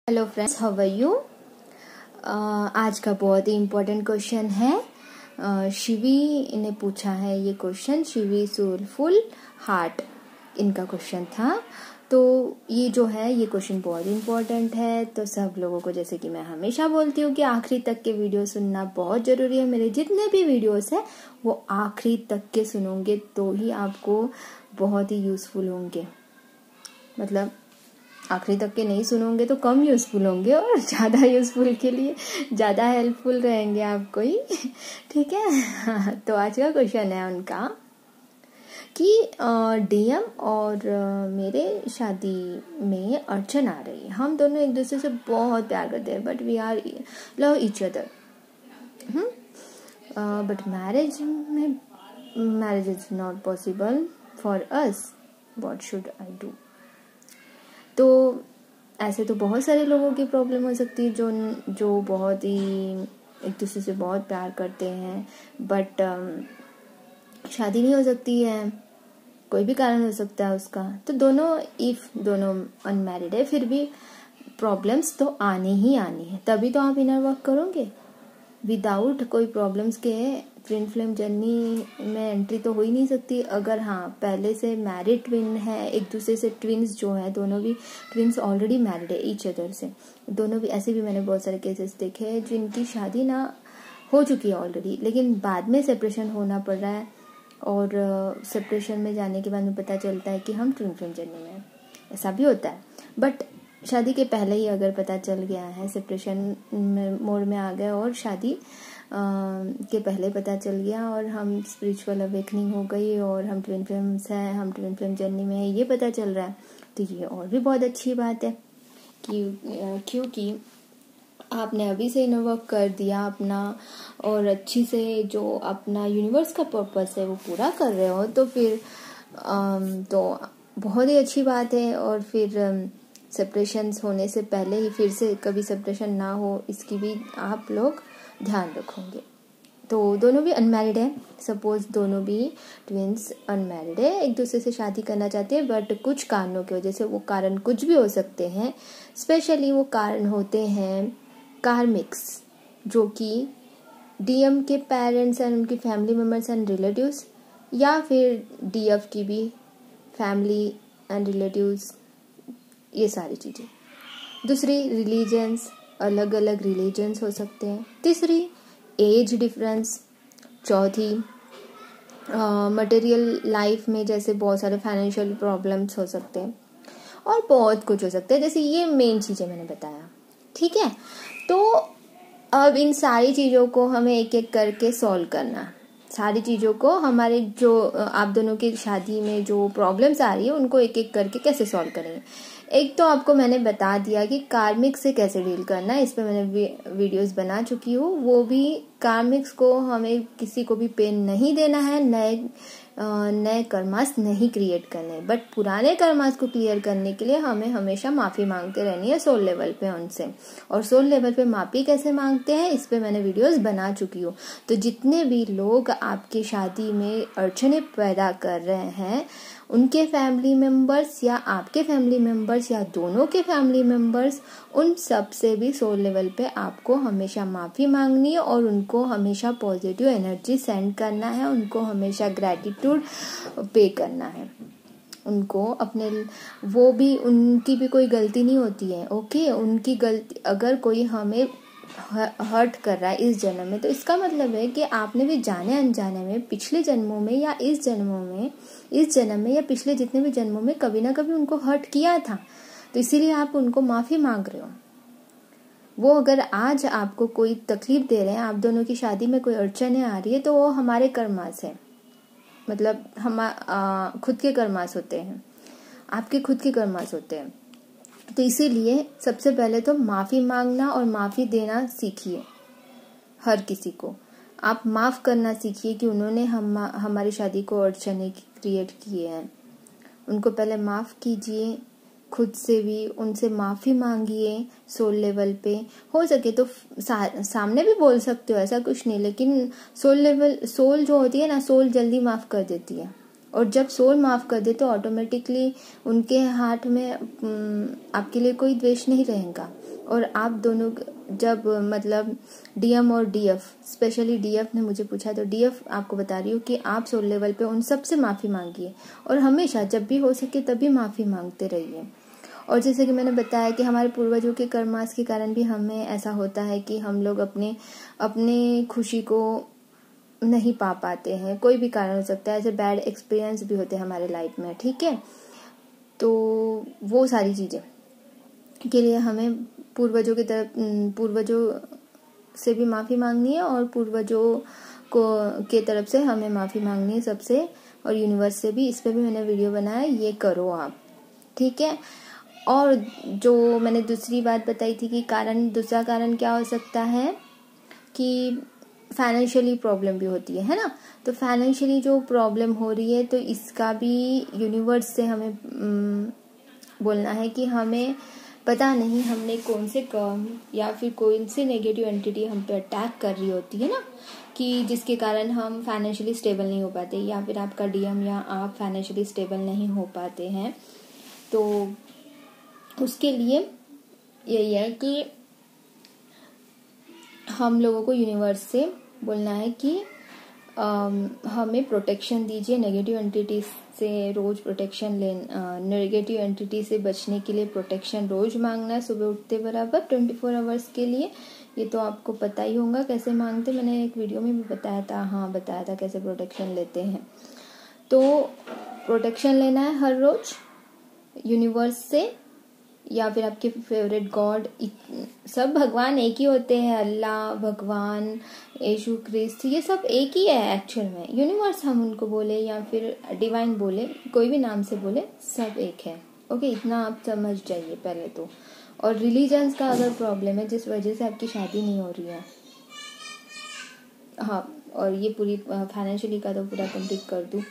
Hello friends, how are you. आज का बहुत ही इम्पोर्टेंट क्वेश्चन है। शिवी ने पूछा है ये क्वेश्चन। शिवी सोलफुल हार्ट इनका क्वेश्चन था। तो ये जो है ये क्वेश्चन बहुत इम्पोर्टेंट है। तो सब लोगों को, जैसे कि मैं हमेशा बोलती हूँ कि आखिरी तक के वीडियो सुनना बहुत ज़रूरी है। मेरे जितने भी वीडियोस हैं वो आखिरी तक के सुनोगे तो ही आपको बहुत ही यूज़फुल होंगे। मतलब आखिरी तक के नहीं सुनोगे तो कम यूज़फुल होंगे, और ज़्यादा यूज़फुल के लिए ज़्यादा हेल्पफुल रहेंगे आपको ही। ठीक है। तो आज का क्वेश्चन है उनका कि डीएम और मेरे शादी में अर्चन आ रही है। हम दोनों एक दूसरे से बहुत प्यार करते हैं, but we are love each other. But marriage is not possible for us. What should I do. तो ऐसे तो बहुत सारे लोगों की प्रॉब्लम हो सकती है जो बहुत ही एक दूसरे से बहुत प्यार करते हैं, बट शादी नहीं हो सकती है। कोई भी कारण हो सकता है उसका। तो दोनों अनमैरिड है, फिर भी प्रॉब्लम्स तो आनी ही आनी है। तभी तो आप इनर वर्क करोगे। विदाउट कोई प्रॉब्लम्स के ट्विन फ्लेम जर्नी में एंट्री तो हो ही नहीं सकती। अगर हाँ पहले से मैरिड ट्विन है, एक दूसरे से ट्विन्स जो है, दोनों भी ट्विन्स ऑलरेडी मैरिड है ईच अदर से, दोनों भी। ऐसे भी मैंने बहुत सारे केसेस देखे हैं जिनकी शादी ना हो चुकी है ऑलरेडी, लेकिन बाद में सेपरेशन होना पड़ रहा है, और सेपरेशन में जाने के बाद में पता चलता है कि हम ट्विन फ्लेम जर्नी में हैं। ऐसा भी होता है। बट शादी के पहले ही अगर पता चल गया है, सेपरेशन मोड में आ गए और शादी के पहले पता चल गया, और हम स्पिरिचुअल अवेकनिंग हो गई और हम ट्विन फ्लेम्स हैं, हम ट्विन फ्लेम जर्नी में है, ये पता चल रहा है, तो ये और भी बहुत अच्छी बात है। क्योंकि आपने अभी से इनर वर्क कर दिया अपना, और अच्छी से जो अपना यूनिवर्स का पर्पस है वो पूरा कर रहे हो, तो फिर तो बहुत ही अच्छी बात है। और फिर सेपरेशन होने से पहले ही फिर से कभी सेपरेशन ना हो, इसकी भी आप लोग ध्यान रखोगे। तो दोनों भी अनमैरिड है। सपोज दोनों भी ट्विन्स अनमैरिड है, एक दूसरे से शादी करना चाहते हैं, बट कुछ कारणों की वजह से, वो कारण कुछ भी हो सकते हैं, स्पेशली वो कारण होते हैं कार्मिक्स, जो कि डीएम के पेरेंट्स एंड उनकी फैमिली मेम्बर्स एंड रिलेटिव्स, या फिर डीएफ की भी फैमिली एंड रिलेटिव्स, ये सारी चीज़ें। दूसरी, रिलीजन्स, अलग अलग रिलीजन्स हो सकते हैं। तीसरी, एज डिफरेंस। चौथी, मटेरियल लाइफ में जैसे बहुत सारे फाइनेंशियल प्रॉब्लम्स हो सकते हैं, और बहुत कुछ हो सकता है। जैसे ये मेन चीज़ें मैंने बताया। ठीक है। तो अब इन सारी चीज़ों को हमें एक एक करके सॉल्व करना। सारी चीज़ों को हमारे जो आप दोनों की शादी में जो प्रॉब्लम्स आ रही है उनको एक एक करके कैसे सॉल्व करेंगे। एक तो आपको मैंने बता दिया कि कार्मिक से कैसे डील करना है, इस पर मैंने वीडियोस बना चुकी हूँ। वो भी कार्मिक्स को हमें किसी को भी पेन नहीं देना है, नए कर्मास नहीं क्रिएट करने, बट पुराने कर्मास को क्लियर करने के लिए हमें हमेशा माफ़ी मांगते रहनी है सोल लेवल पे उनसे। और सोल लेवल पे माफ़ी कैसे मांगते हैं, इस पे मैंने वीडियोस बना चुकी हूँ। तो जितने भी लोग आपकी शादी में अड़चने पैदा कर रहे हैं, उनके फैमिली मेम्बर्स या आपके फैमिली मेम्बर्स या दोनों के फैमिली मेम्बर्स, उन सब से भी सोल लेवल पे आपको हमेशा माफ़ी मांगनी है, और उनको हमेशा पॉजिटिव एनर्जी सेंड करना है, उनको हमेशा ग्रैटिट्यूड पे करना है। उनको अपने, वो भी, उनकी भी कोई गलती नहीं होती है। ओके, उनकी गलती, अगर कोई हमें हर्ट कर रहा है इस जन्म में, तो इसका मतलब है कि आपने भी जाने अनजाने में पिछले जन्मों में या इस जन्म में या पिछले जितने भी जन्मों में कभी ना कभी उनको हर्ट किया था। तो इसीलिए आप उनको माफ़ी मांग रहे हो। वो अगर आज आपको कोई तकलीफ दे रहे हैं, आप दोनों की शादी में कोई अड़चने आ रही है, तो वो हमारे कर्मास है। मतलब हम खुद के कर्मास होते हैं, आपके खुद के कर्मास होते हैं। तो इसीलिए सबसे पहले तो माफ़ी मांगना और माफ़ी देना सीखिए। हर किसी को आप माफ़ करना सीखिए कि उन्होंने हमारी शादी को अड़चने क्रिएट किए हैं। उनको पहले माफ़ कीजिए, खुद से भी उनसे माफ़ी मांगिए सोल लेवल पे। हो सके तो सामने भी बोल सकते हो, ऐसा कुछ नहीं, लेकिन सोल जो होती है ना, सोल जल्दी माफ़ कर देती है। और जब सोल माफ़ कर दे तो ऑटोमेटिकली उनके हार्ट में आपके लिए कोई द्वेष नहीं रहेगा, और आप दोनों जब मतलब डीएम और डीएफ, स्पेशली डीएफ ने मुझे पूछा, तो डीएफ आपको बता रही हूँ कि आप सोल लेवल पे उन सब से माफ़ी मांगिए और हमेशा जब भी हो सके तभी माफ़ी मांगते रहिए। और जैसे कि मैंने बताया कि हमारे पूर्वजों के कर्मास के कारण भी हमें ऐसा होता है कि हम लोग अपने खुशी को नहीं पा पाते हैं, कोई भी कारण हो सकता है, ऐसे बैड एक्सपीरियंस भी होते हैं हमारे लाइफ में, ठीक है। तो वो सारी चीज़ें के लिए हमें पूर्वजों से भी माफ़ी मांगनी है और पूर्वजों के तरफ से हमें माफ़ी मांगनी है सबसे, और यूनिवर्स से भी। इस पर भी मैंने वीडियो बनाया, ये करो आप, ठीक है। और जो मैंने दूसरी बात बताई थी कि दूसरा कारण क्या हो सकता है कि फाइनेंशियली प्रॉब्लम भी होती है ना। तो फाइनेंशियली जो प्रॉब्लम हो रही है, तो इसका भी यूनिवर्स से हमें बोलना है कि हमें पता नहीं हमने कौन से कर्म या फिर कौन सी नेगेटिव एंटिटी हम पे अटैक कर रही होती है ना, कि जिसके कारण हम फाइनेंशियली स्टेबल नहीं हो पाते, या फिर आपका डीएम या आप फाइनेंशियली स्टेबल नहीं हो पाते हैं। तो उसके लिए यही है कि हम लोगों को यूनिवर्स से बोलना है कि हमें प्रोटेक्शन दीजिए नेगेटिव एंटिटी से, रोज प्रोटेक्शन नेगेटिव एंटिटी से बचने के लिए प्रोटेक्शन रोज मांगना सुबह उठते बराबर 24 आवर्स के लिए। ये तो आपको पता ही होगा कैसे मांगते, मैंने एक वीडियो में भी बताया था, हाँ बताया था कैसे प्रोटेक्शन लेते हैं। तो प्रोटेक्शन लेना है हर रोज यूनिवर्स से, या फिर आपके फेवरेट गॉड, सब भगवान एक ही होते हैं, अल्लाह, भगवान, यीशु क्रिस्ट, ये सब एक ही है एक्चुअल में। यूनिवर्स हम उनको बोले या फिर डिवाइन बोले, कोई भी नाम से बोले, सब एक है। ओके, इतना आप समझ जाइए पहले तो। और रिलीजन्स का अगर प्रॉब्लम है जिस वजह से आपकी शादी नहीं हो रही है, हाँ, और ये पूरी फाइनेंशियली का तो पूरा कंप्लीट कर दूँ।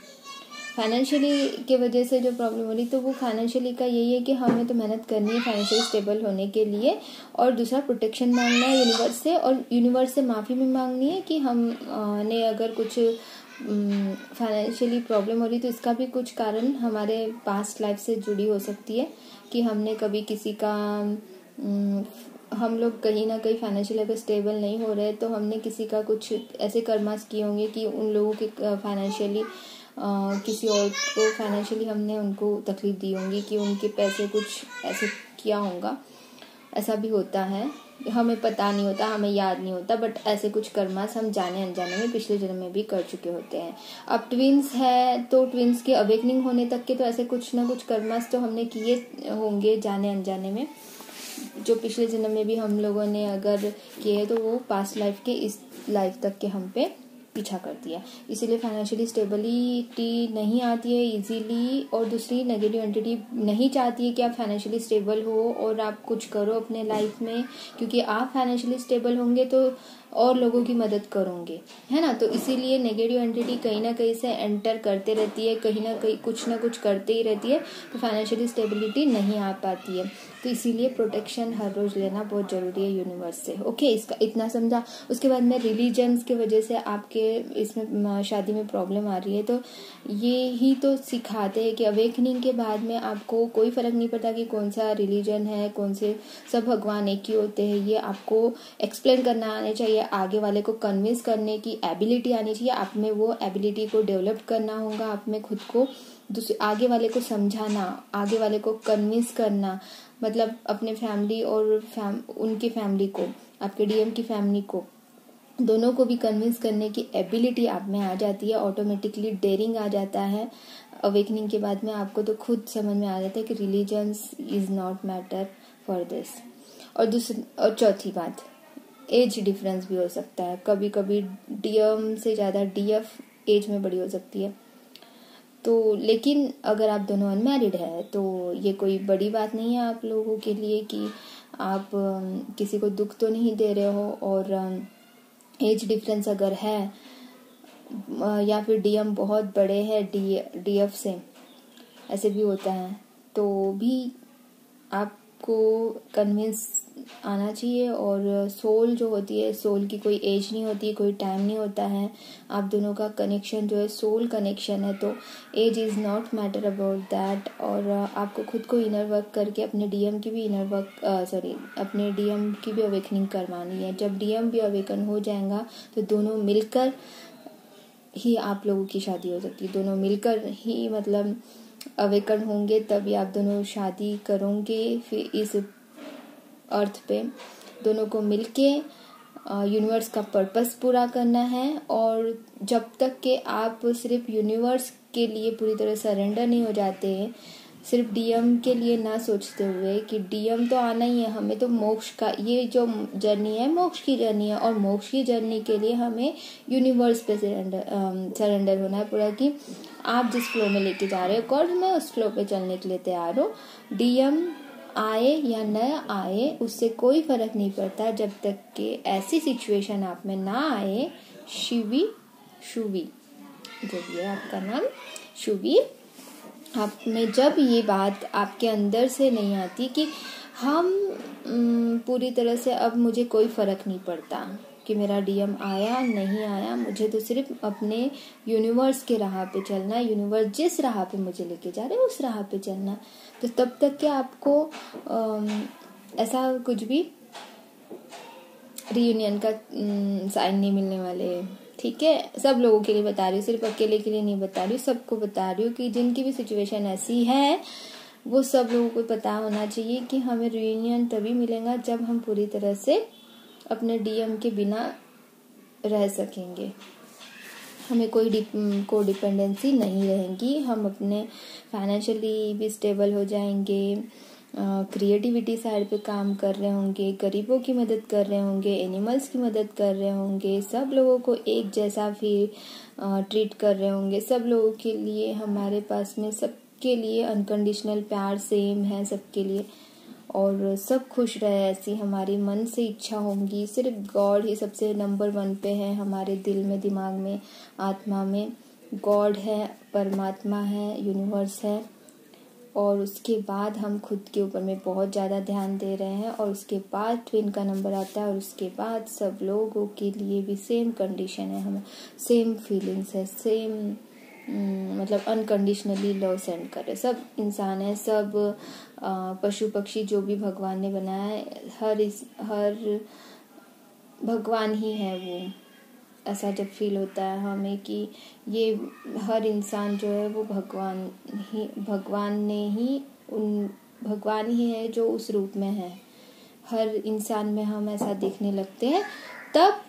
फाइनेंशियली के वजह से जो प्रॉब्लम हो रही, तो वो फाइनेंशियली का यही है कि हमें तो मेहनत करनी है फाइनेंशियली स्टेबल होने के लिए, और दूसरा प्रोटेक्शन मांगना है यूनिवर्स से, और यूनिवर्स से माफ़ी भी मांगनी है कि हमने अगर कुछ फाइनेंशियली प्रॉब्लम हो रही, तो इसका भी कुछ कारण हमारे पास्ट लाइफ से जुड़ी हो सकती है कि हमने कभी किसी का हम लोग कहीं ना कहीं फाइनेंशियली अगर स्टेबल नहीं हो रहे, तो हमने किसी का कुछ ऐसे कर्मास किए होंगे कि उन लोगों के फाइनेंशियली किसी और को फाइनेंशियली हमने उनको तकलीफ दी होंगी, कि उनके पैसे कुछ ऐसे किया होगा। ऐसा भी होता है, हमें पता नहीं होता, हमें याद नहीं होता, बट ऐसे कुछ कर्मास हम जाने अनजाने में पिछले जन्म में भी कर चुके होते हैं। अब ट्विंस है तो ट्विंस के अवेकनिंग होने तक के तो ऐसे कुछ ना कुछ कर्मास तो हमने किए होंगे जाने अनजाने में, जो पिछले जन्म में भी हम लोगों ने अगर किए तो वो पास्ट लाइफ के इस लाइफ तक के हम पे पीछा करती है। इसीलिए फाइनेंशियली स्टेबिलिटी नहीं आती है इजीली, और दूसरी नेगेटिव एंटिटी नहीं चाहती है कि आप फाइनेंशियली स्टेबल हो और आप कुछ करो अपने लाइफ में, क्योंकि आप फाइनेंशियली स्टेबल होंगे तो और लोगों की मदद करोगे, है ना। तो इसीलिए नेगेटिव एंटिटी कहीं ना कहीं से एंटर करते रहती है, कहीं ना कहीं कुछ ना कुछ करते ही रहती है, तो फाइनेंशियली स्टेबिलिटी नहीं आ पाती है। तो इसीलिए प्रोटेक्शन हर रोज लेना बहुत जरूरी है यूनिवर्स से। ओके, इसका इतना समझा। उसके बाद में रिलीजन्स की वजह से आपके इसमें शादी में प्रॉब्लम आ रही है, तो ये ही तो सिखाते हैं कि अवेकनिंग के बाद में आपको कोई फर्क नहीं पड़ता कि कौन सा रिलीजन है, कौन से, सब भगवान एक ही होते हैं। ये आपको एक्सप्लेन करना आना चाहिए, आगे वाले को कन्विंस करने की एबिलिटी आनी चाहिए, आप में वो एबिलिटी को डेवलप करना होगा, आप में खुद को आगे वाले को समझाना, आगे वाले को कन्विंस करना, मतलब अपने फैमिली और उनकी फैमिली को, आपके डीएम की फैमिली को, दोनों को भी कन्विंस करने की एबिलिटी आप में आ जाती है। ऑटोमेटिकली डेयरिंग आ जाता है अवेकनिंग के बाद में। आपको तो खुद समझ में आ जाता है कि religions is not matter for this. और चौथी बात, एज डिफरेंस भी हो सकता है। कभी कभी डीएम से ज़्यादा डीएफ एज में बड़ी हो सकती है। तो लेकिन अगर आप दोनों अनमैरिड है तो ये कोई बड़ी बात नहीं है आप लोगों के लिए कि आप किसी को दुख तो नहीं दे रहे हो। और एज डिफरेंस अगर है या फिर डीएम बहुत बड़े हैं डीएफ से, ऐसे भी होता है, तो भी आपको कन्विंस आना चाहिए। और सोल जो होती है, सोल की कोई एज नहीं होती, कोई टाइम नहीं होता है। आप दोनों का कनेक्शन जो है सोल कनेक्शन है, तो age is not matter about that. और आपको खुद को इनर वर्क करके अपने डीएम की भी अपने डीएम की भी अवेकनिंग करवानी है। जब डीएम भी अवेकन हो जाएगा तो दोनों मिलकर ही आप लोगों की शादी हो सकती है। दोनों मिलकर ही मतलब अवेकन होंगे, तभी आप दोनों शादी करोगे। फिर इस अर्थ पे दोनों को मिलके यूनिवर्स का पर्पस पूरा करना है। और जब तक कि आप सिर्फ यूनिवर्स के लिए पूरी तरह सरेंडर नहीं हो जाते, सिर्फ डीएम के लिए ना सोचते हुए कि डीएम तो आना ही है, हमें तो मोक्ष का, ये जो जर्नी है मोक्ष की जर्नी है, और मोक्ष की जर्नी के लिए हमें यूनिवर्स पे सरेंडर होना है पूरा, कि आप जिस फ्लो में लेके जा रहे हो गॉड, मैं उस फ्लो पे चलने के लिए तैयार हूँ। डीएम आए या न आए उससे कोई फर्क नहीं पड़ता, जब तक कि ऐसी सिचुएशन आप में ना आए। शुवी जो भी है आपका नाम, शुवी, आप में जब ये बात आपके अंदर से नहीं आती कि हम पूरी तरह से अब मुझे कोई फर्क नहीं पड़ता कि मेरा डीएम आया नहीं आया, मुझे तो सिर्फ अपने यूनिवर्स के राह पे चलना है, यूनिवर्स जिस राह पे मुझे लेके जा रहे हैं उस राह पे चलना है। तो तब तक कि आपको ऐसा कुछ भी रियूनियन का साइन नहीं मिलने वाले। ठीक है, सब लोगों के लिए बता रही हूँ, सिर्फ अकेले के लिए नहीं बता रही हूँ, सबको बता रही हूँ कि जिनकी भी सिचुएशन ऐसी है वो सब लोगों को पता होना चाहिए कि हमें रियूनियन तभी मिलेगा जब हम पूरी तरह से अपने डीएम के बिना रह सकेंगे। हमें कोई डिपेंडेंसी नहीं रहेगी, हम अपने फाइनेंशियली भी स्टेबल हो जाएंगे, क्रिएटिविटी साइड पे काम कर रहे होंगे, गरीबों की मदद कर रहे होंगे, एनिमल्स की मदद कर रहे होंगे, सब लोगों को एक जैसा फिर ट्रीट कर रहे होंगे। सब लोगों के लिए हमारे पास में सबके लिए अनकंडीशनल प्यार सेम है सबके लिए, और सब खुश रहे ऐसी हमारी मन से इच्छा होंगी। सिर्फ गॉड ही सबसे नंबर 1 पे है हमारे दिल में, दिमाग में, आत्मा में। गॉड है, परमात्मा है, यूनिवर्स है, और उसके बाद हम खुद के ऊपर में बहुत ज़्यादा ध्यान दे रहे हैं, और उसके बाद ट्विन का नंबर आता है, और उसके बाद सब लोगों के लिए भी सेम कंडीशन है, हमें सेम फीलिंग्स है, सेम मतलब अनकंडीशनली लव सेंड कर रहे। सब इंसान है, सब पशु पक्षी जो भी भगवान ने बनाया है, हर भगवान ही है वो। ऐसा जब फील होता है हमें कि ये हर इंसान जो है वो भगवान ही है जो उस रूप में है। हर इंसान में हम ऐसा देखने लगते हैं, तब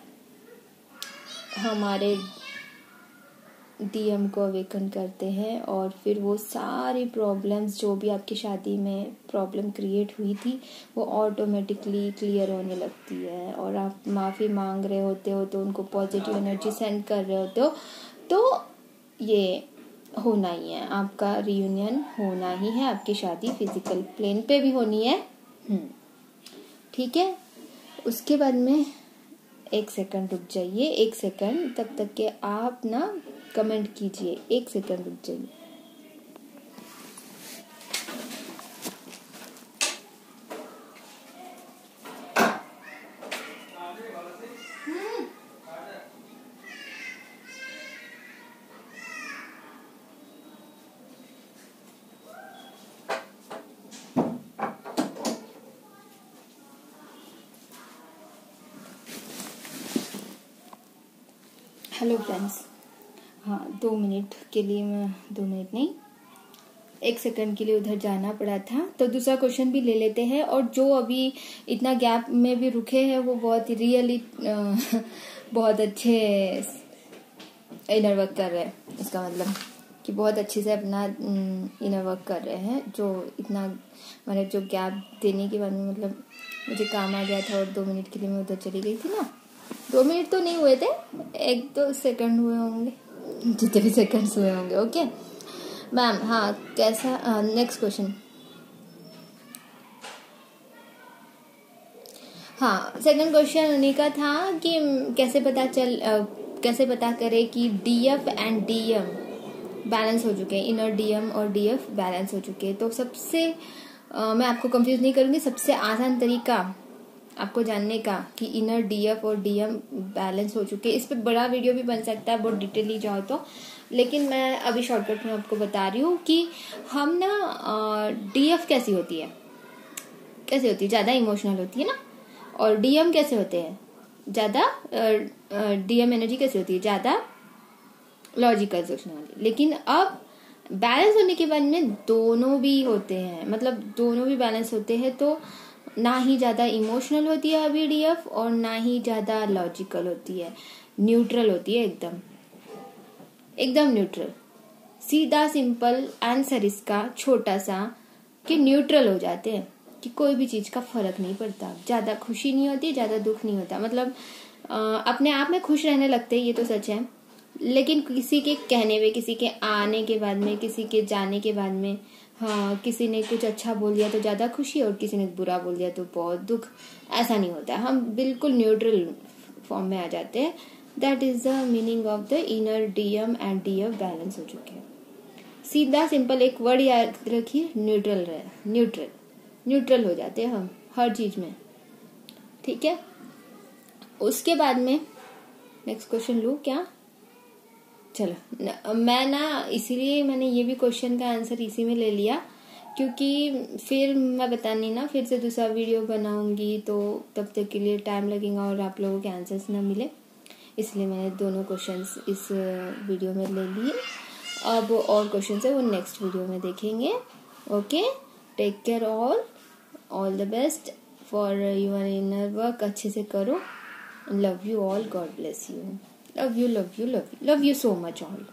हमारे डीएम को अवेकन करते हैं, और फिर वो सारी प्रॉब्लम्स जो भी आपकी शादी में प्रॉब्लम क्रिएट हुई थी वो ऑटोमेटिकली क्लियर होने लगती है। और आप माफ़ी मांग रहे होते हो तो उनको पॉजिटिव एनर्जी सेंड कर रहे होते हो, तो ये होना ही है, आपका रियूनियन होना ही है, आपकी शादी फिजिकल प्लेन पे भी होनी है। ठीक है, उसके बाद में 1 सेकंड रुक जाइए, 1 सेकंड, तब तक के आप ना कमेंट कीजिए, 1 सेकंड रुक जाइए। हेलो फ्रेंड्स, हाँ 2 मिनट के लिए, मैं 2 मिनट नहीं 1 सेकंड के लिए उधर जाना पड़ा था, तो दूसरा क्वेश्चन भी ले लेते हैं। और जो अभी इतना गैप में भी रुके हैं वो बहुत रियली बहुत अच्छे इनर वर्क कर रहे हैं। इसका मतलब कि बहुत अच्छे से अपना इनर वर्क कर रहे हैं। जो इतना मैंने जो गैप देने के बाद में मतलब मुझे काम आ गया था और 2 मिनट के लिए मैं उधर चली गई थी ना। 2 मिनट तो नहीं हुए थे, 1-2 सेकंड हुए होंगे, जितने भी सेकंड्स हुए होंगे। ओके मैम, हाँ कैसा, नेक्स्ट क्वेश्चन। हाँ, सेकंड क्वेश्चन उन्हीं का था कि कैसे पता करें कि डीएफ एंड डीएम बैलेंस हो चुके हैं, इनर डीएम और डीएफ बैलेंस हो चुके हैं। तो सबसे मैं आपको कंफ्यूज नहीं करूंगी, सबसे आसान तरीका आपको जानने का कि इनर डीएफ और डीएम बैलेंस हो चुके, इस पे बड़ा वीडियो भी बन सकता है बहुत डिटेली जाओ तो, लेकिन मैं अभी शॉर्टकट में आपको बता रही हूँ कि हम ना डीएफ कैसी होती है, ज़्यादा इमोशनल होती है ना, और डीएम कैसे होते हैं, ज़्यादा डीएम एनर्जी कैसे होती है, ज़्यादा लॉजिकल सोचने वाली। लेकिन अब बैलेंस होने के बाद में दोनों भी होते हैं, मतलब दोनों भी बैलेंस होते हैं, तो ना ही ज़्यादा इमोशनल होती है अभी डीएफ और ना ही ज़्यादा लॉजिकल होती है, न्यूट्रल होती है, एकदम न्यूट्रल। सीधा सिंपल आंसर इसका छोटा सा कि न्यूट्रल हो जाते हैं, कि कोई भी चीज़ का फर्क नहीं पड़ता, ज़्यादा खुशी नहीं होती, ज़्यादा दुख नहीं होता, मतलब अपने आप में खुश रहने लगते हैं, ये तो सच है। लेकिन किसी के कहने में, किसी के आने के बाद में, किसी के जाने के बाद में, हाँ किसी ने कुछ अच्छा बोल दिया तो ज़्यादा खुशी और किसी ने बुरा बोल दिया तो बहुत दुख, ऐसा नहीं होता। हम बिल्कुल न्यूट्रल फॉर्म में आ जाते हैं। That is the meaning of the inner DM and DF balance हो चुके हैं। सीधा सिंपल एक वर्ड याद रखिए, न्यूट्रल हो जाते हैं हम हर चीज में, ठीक है। उसके बाद में नेक्स्ट क्वेश्चन लूँ क्या? चलो मैं ना इसीलिए मैंने ये भी क्वेश्चन का आंसर इसी में ले लिया, क्योंकि फिर मैं बतानी ना, फिर से दूसरा वीडियो बनाऊंगी तो तब तक के लिए टाइम लगेगा और आप लोगों के आंसर्स ना मिले, इसलिए मैंने दोनों क्वेश्चंस इस वीडियो में ले लिए। अब और क्वेश्चंस है वो नेक्स्ट वीडियो में देखेंगे। Okay, take care all the best for your inner work, अच्छे से करो। Love you all, God bless you, love you so much all.